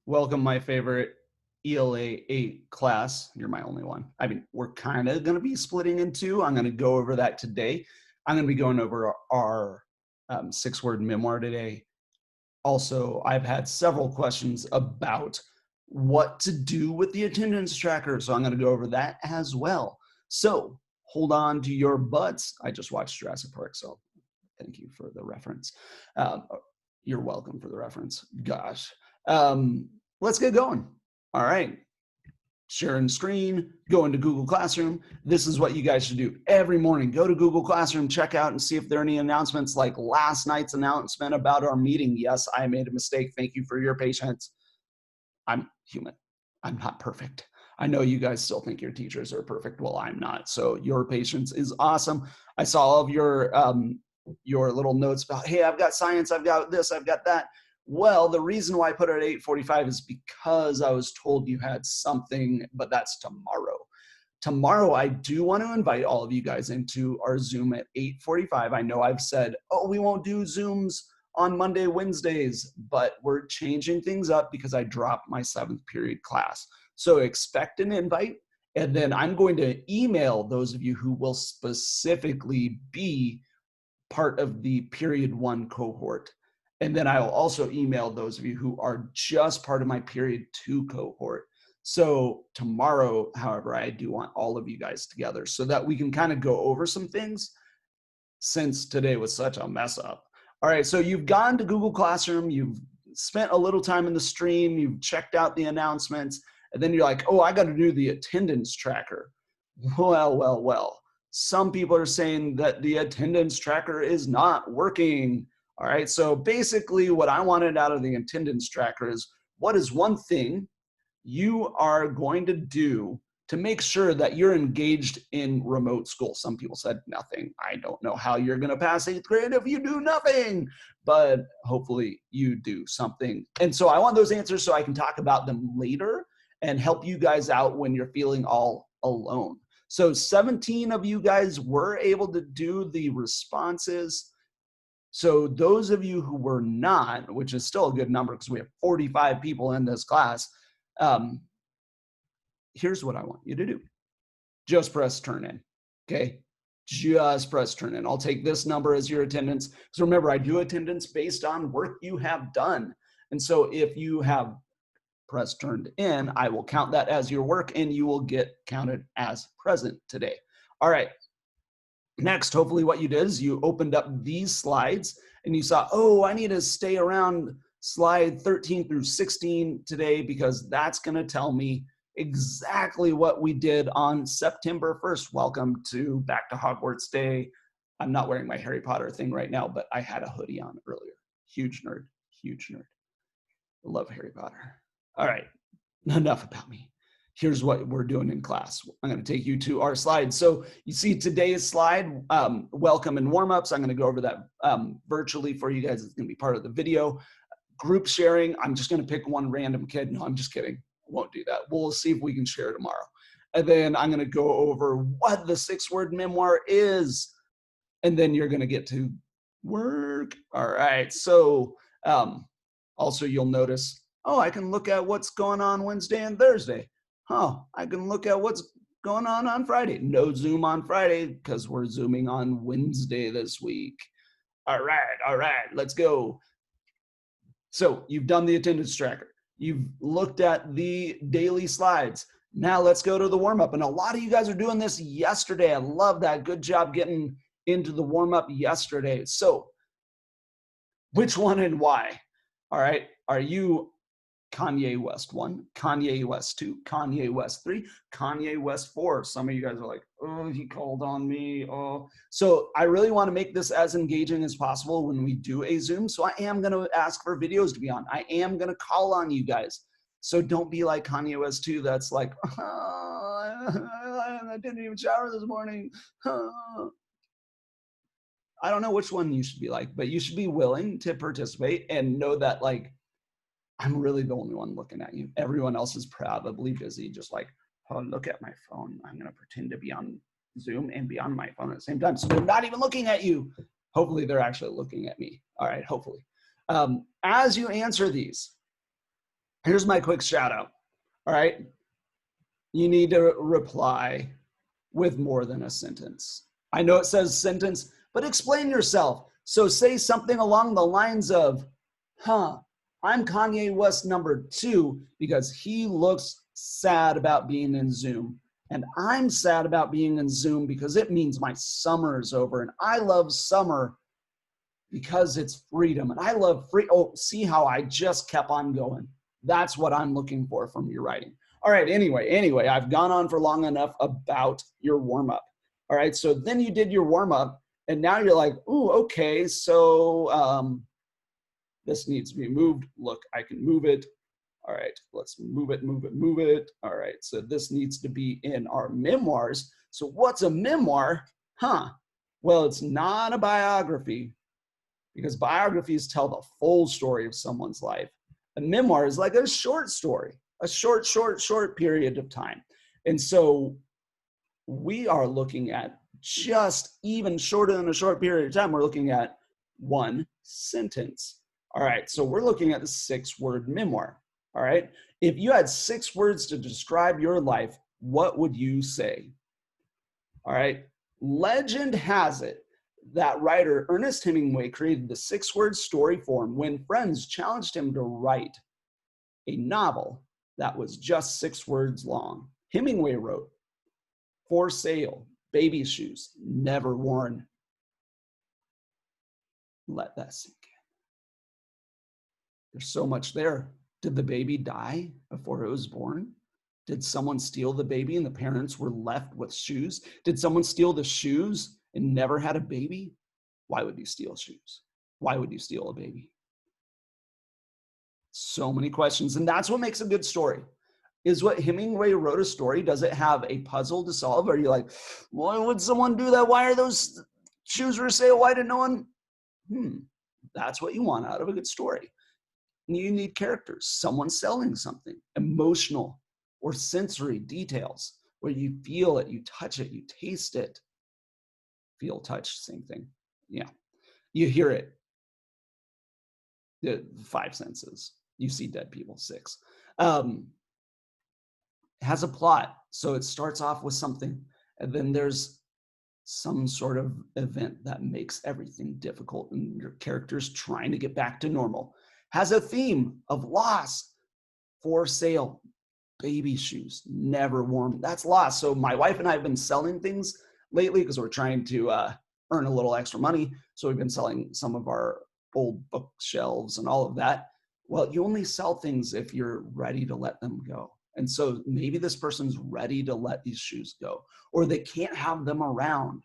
Welcome, my favorite ELA 8 class. You're my only one. I mean, we're kind of going to be splitting in two. I'm going to go over that today. I'm going to be going over our 6-word memoir today. Also, I've had several questions about what to do with the attendance tracker, so I'm going to go over that as well. So hold on to your butts. I just watched Jurassic Park, so thank you for the reference. You're welcome for the reference. Gosh. Let's get going. All right. Sharing screen, go into Google Classroom. This is what you guys should do every morning. Go to Google Classroom, check out and see if there are any announcements like last night's announcement about our meeting. Yes, I made a mistake. Thank you for your patience. I'm human. I'm not perfect. I know you guys still think your teachers are perfect. Well, I'm not. So your patience is awesome. I saw all of your little notes about, hey, I've got science, I've got this, I've got that. Well, the reason why I put it at 8:45 is because I was told you had something, but that's tomorrow. Tomorrow, I do want to invite all of you guys into our Zoom at 8:45. I know I've said, oh, we won't do Zooms on Monday, Wednesdays, but we're changing things up because I dropped my 7th period class. So expect an invite, and then I'm going to email those of you who will specifically be part of the period 1 cohort. And then I'll also email those of you who are just part of my period 2 cohort. So tomorrow, however, I do want all of you guys together so that we can kind of go over some things since today was such a mess up. All right, so you've gone to Google Classroom, you've spent a little time in the stream, you've checked out the announcements, and then you're like, oh, I got to do the attendance tracker. Well. Some people are saying that the attendance tracker is not working. All right, so basically what I wanted out of the attendance tracker is what is one thing you are going to do to make sure that you're engaged in remote school. Some people said nothing. I don't know how you're going to pass 8th grade if you do nothing, but hopefully you do something. And so I want those answers so I can talk about them later and help you guys out when you're feeling all alone. So 17 of you guys were able to do the responses. So those of you who were not, which is still a good number because we have 45 people in this class, here's what I want you to do. Just press turn in, okay? Just press turn in. I'll take this number as your attendance. Because remember, I do attendance based on work you have done. And so if you have pressed turned in, I will count that as your work and you will get counted as present today. All right. Next, hopefully what you did is you opened up these slides and you saw, oh, I need to stay around slide 13 through 16 today because that's going to tell me exactly what we did on September 1st. Welcome to Back to Hogwarts Day. I'm not wearing my Harry Potter thing right now, but I had a hoodie on earlier. Huge nerd, huge nerd. Love Harry Potter. All right, enough about me. Here's what we're doing in class. I'm going to take you to our slides. So you see today's slide, welcome and warm-ups. I'm going to go over that virtually for you guys. It's going to be part of the video. Group sharing, I'm just going to pick one random kid. No, I'm just kidding. I won't do that. We'll see if we can share tomorrow. And then I'm going to go over what the 6-word memoir is. And then you're going to get to work. All right. So also you'll notice, oh, I can look at what's going on Wednesday and Thursday. Oh, I can look at what's going on Friday. No Zoom on Friday because we're Zooming on Wednesday this week. All right, let's go. So you've done the attendance tracker. You've looked at the daily slides. Now let's go to the warm-up. And a lot of you guys are doing this yesterday. I love that. Good job getting into the warm-up yesterday. So which one and why? All right, are you Kanye West 1, Kanye West 2, Kanye West 3, Kanye West 4? Some of you guys are like, oh, he called on me. Oh, so I really want to make this as engaging as possible when we do a Zoom. So I am going to ask for videos to be on. I am going to call on you guys. So don't be like Kanye West 2 that's like, oh, I didn't even shower this morning. Oh. I don't know which one you should be like, but you should be willing to participate and know that, like, I'm really the only one looking at you. Everyone else is probably busy, just like, oh, look at my phone. I'm going to pretend to be on Zoom and be on my phone at the same time. So they're not even looking at you. Hopefully they're actually looking at me. All right, hopefully. As you answer these, Here's my quick shout out. All right. You need to reply with more than a sentence. I know it says sentence, but explain yourself. So say something along the lines of, I'm Kanye West #2 because he looks sad about being in Zoom. And I'm sad about being in Zoom because it means my summer is over. And I love summer because it's freedom. And I love free. Oh, see how I just kept on going. That's what I'm looking for from your writing. All right, anyway, I've gone on for long enough about your warm-up. All right, so then you did your warm-up, and now you're like, ooh, okay, so this needs to be moved. Look, I can move it. All right, let's move it. All right, so this needs to be in our memoirs. So what's a memoir? Well, it's not a biography, because biographies tell the full story of someone's life. A memoir is like a short story, a short period of time. And so we are looking at just even shorter than a short period of time. We're looking at one sentence. All right, so we're looking at the 6-word memoir. All right, if you had 6 words to describe your life, what would you say? All right, legend has it that writer Ernest Hemingway created the 6-word story form when friends challenged him to write a novel that was just 6 words long. Hemingway wrote, "For sale, baby shoes, never worn." Let that sink in. There's so much there. Did the baby die before it was born? Did someone steal the baby and the parents were left with shoes? Did someone steal the shoes and never had a baby? Why would you steal shoes? Why would you steal a baby? So many questions. And that's what makes a good story. Is what Hemingway wrote a story, does it have a puzzle to solve? Are you like, why would someone do that? Why are those shoes for sale? Why did no one? That's what you want out of a good story. You need characters, someone selling something, emotional or sensory details where you feel it, you touch it, you taste it. Feel, touch, same thing. Yeah. You hear it. The 5 senses. You see dead people, 6. Has a plot. So it starts off with something, and then there's some sort of event that makes everything difficult, and your character's trying to get back to normal. Has a theme of loss, for sale, baby shoes, never worn. That's loss. So my wife and I have been selling things lately because we're trying to earn a little extra money. So we've been selling some of our old bookshelves and all of that. Well, you only sell things if you're ready to let them go. And so maybe this person's ready to let these shoes go, or they can't have them around.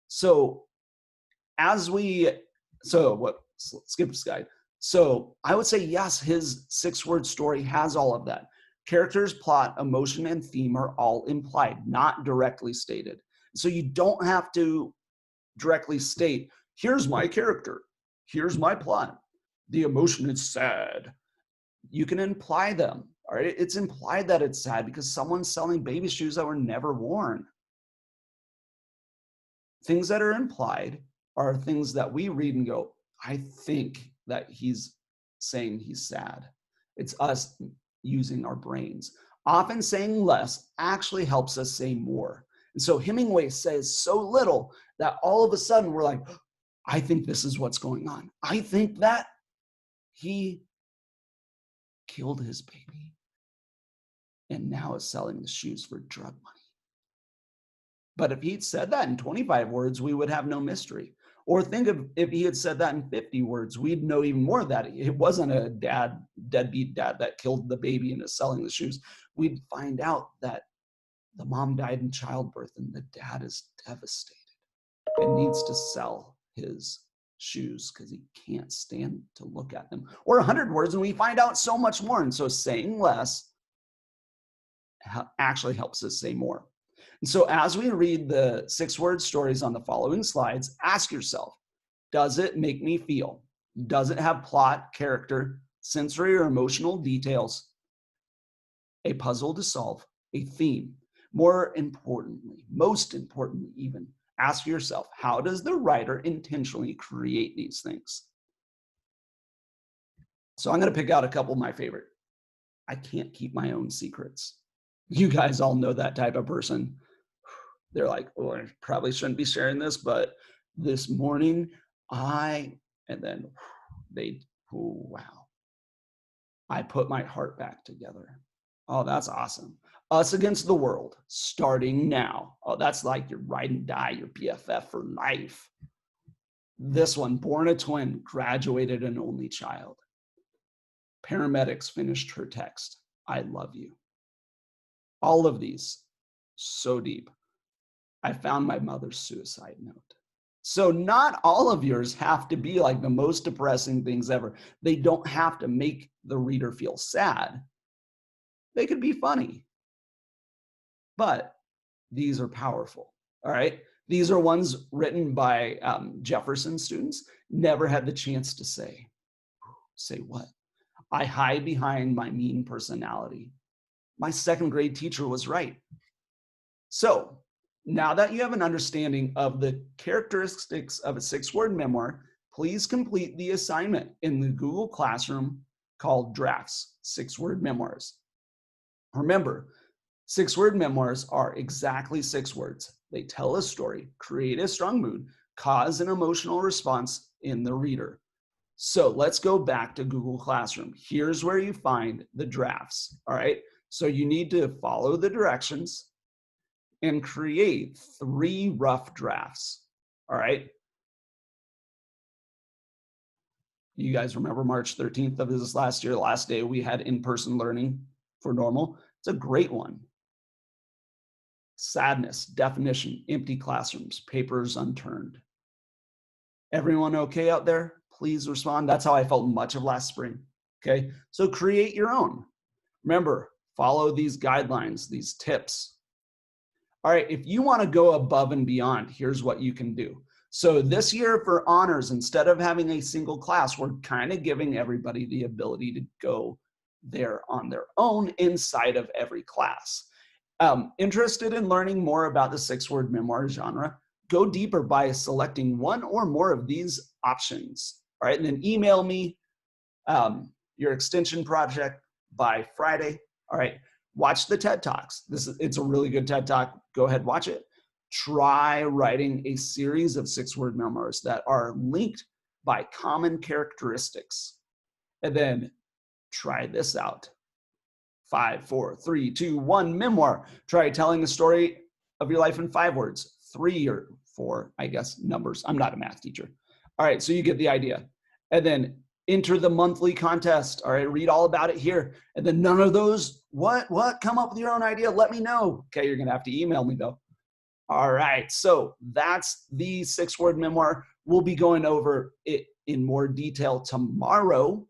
So skip this guy. So I would say, yes, his 6-word story has all of that. Characters, plot, emotion, and theme are all implied, not directly stated. So you don't have to directly state, here's my character, here's my plot. The emotion is sad. You can imply them. All right, it's implied that it's sad because someone's selling baby shoes that were never worn. Things that are implied are things that we read and go, I think that he's saying he's sad. It's us using our brains. Often saying less actually helps us say more. And so Hemingway says so little that all of a sudden we're like, I think this is what's going on. I think that he killed his baby and now is selling the shoes for drug money. But if he'd said that in 25 words, we would have no mystery. Or think of if he had said that in 50 words, we'd know even more that it wasn't a deadbeat dad that killed the baby and is selling the shoes. We'd find out that the mom died in childbirth and the dad is devastated and needs to sell his shoes because he can't stand to look at them. Or 100 words and we find out so much more. And so saying less actually helps us say more. And so as we read the 6-word stories on the following slides, ask yourself, does it make me feel? Does it have plot, character, sensory or emotional details, a puzzle to solve, a theme? More importantly, most importantly even, ask yourself, how does the writer intentionally create these things? So I'm going to pick out a couple of my favorite. I can't keep my own secrets. You guys all know that type of person. They're like, oh, I probably shouldn't be sharing this, but this morning and then they, oh, wow. I put my heart back together. Oh, that's awesome. Us Against the World, starting now. Oh, that's like your ride and die, your BFF for life. This one, Born a Twin, graduated an only child. Paramedics finished her text. I love you. All of these, so deep. I found my mother's suicide note. So not all of yours have to be like the most depressing things ever. They don't have to make the reader feel sad. They could be funny, but these are powerful. All right. These are ones written by Jefferson students. Never had the chance to say what? I hide behind my mean personality. My second grade teacher was right. So now that you have an understanding of the characteristics of a 6-word memoir, please complete the assignment in the Google Classroom called Drafts, 6-word memoirs. Remember, 6-word memoirs are exactly 6 words. They tell a story, create a strong mood, cause an emotional response in the reader. So let's go back to Google Classroom. Here's where you find the drafts, all right? So you need to follow the directions and create 3 rough drafts, all right? You guys remember March 13th of this last year, the last day we had in-person learning for normal? It's a great one. Sadness, definition, empty classrooms, papers unturned. Everyone okay out there? Please respond. That's how I felt much of last spring, okay? So create your own. Remember, follow these guidelines, these tips. All right, if you want to go above and beyond, here's what you can do. So this year for honors, instead of having a single class, we're kind of giving everybody the ability to go there on their own inside of every class. Interested in learning more about the 6-word memoir genre? Go deeper by selecting one or more of these options. All right, and then email me your extension project by Friday. All right, watch the TED Talks. It's a really good TED Talk. Go ahead, watch it. Try writing a series of 6-word memoirs that are linked by common characteristics. And then try this out. 5, 4, 3, 2, 1, memoir. Try telling the story of your life in 5 words. 3 or 4, I guess, numbers. I'm not a math teacher. All right, so you get the idea. And then enter the monthly contest. All right, read all about it here. And then none of those, what? Come up with your own idea. Let me know. Okay, you're going to have to email me though. All right, so that's the 6-word memoir. We'll be going over it in more detail tomorrow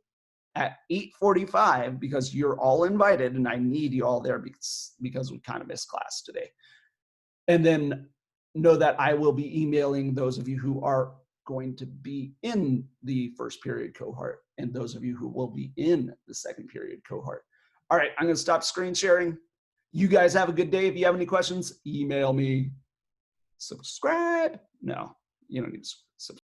at 8:45 because you're all invited and I need you all there because we kind of missed class today. And then know that I will be emailing those of you who are going to be in the first period cohort and those of you who will be in the second period cohort. All right, I'm going to stop screen sharing. You guys have a good day. If you have any questions, email me. Subscribe. No, you don't need to subscribe.